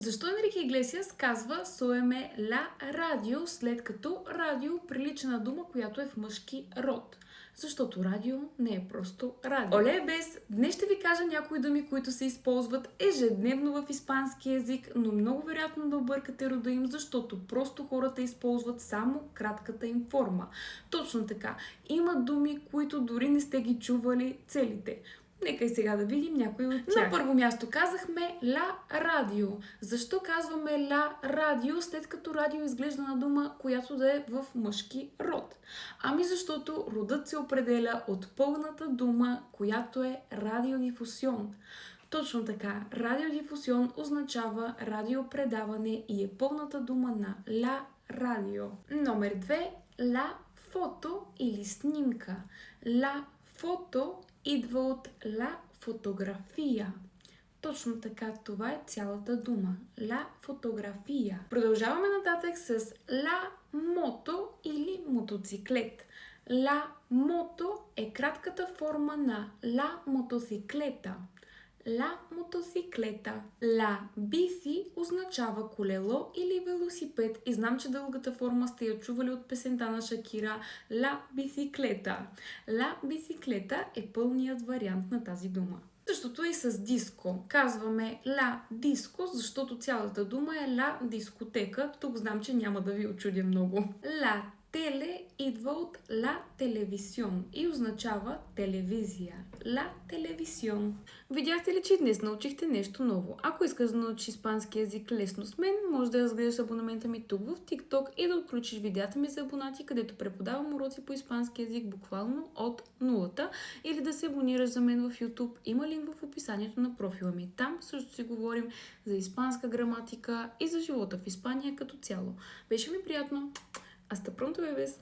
Защо Енрике Иглесиас казва соеме ла радио, след като радио прилича на дума, която е в мъжки род? Защото радио не е просто радио. Оле без! Днес ще ви кажа някои думи, които се използват ежедневно в испански език, но много вероятно да объркате рода им, защото просто хората използват само кратката им форма. Точно така. Има думи, които дори не сте ги чували целите. Нека и сега да видим някои от тях. На първо място казахме ла радио. Защо казваме ла радио, след като радио изглежда на дума, която да е в мъжки род? Ами защото родът се определя от пълната дума, която е радиодифусион. Точно така, радиодифусион означава радиопредаване и е пълната дума на ла радио. Номер 2. Ла фото или снимка. Ла фото идва от ла фотография. Точно така, това е цялата дума. Ла фотография. Продължаваме нататък с ла мото или мотоциклет. Ла мото е кратката форма на ла мотоциклета. Ла мотоциклета. Ла биси означава колело или велосипед. И знам, че дългата форма сте я чували от песента на Шакира. Ла бисиклета. Ла бисиклета е пълният вариант на тази дума. Същото и с диско. Казваме ла диско, защото цялата дума е ла дискотека. Тук знам, че няма да ви очудя много. Ла теле идва от ла телевизион и означава телевизия. Ла телевизион. Видяхте ли, че днес научихте нещо ново? Ако искаш да научиш испански език лесно с мен, може да разгледаш абонамента ми тук в TikTok и да отключиш видеята ми за абонати, където преподавам уроци по испански език буквално от нулата, или да се абонираш за мен в YouTube. Има линк в описанието на профила ми. Там също си говорим за испанска граматика и за живота в Испания като цяло. Беше ми приятно! Hasta pronto, bebés.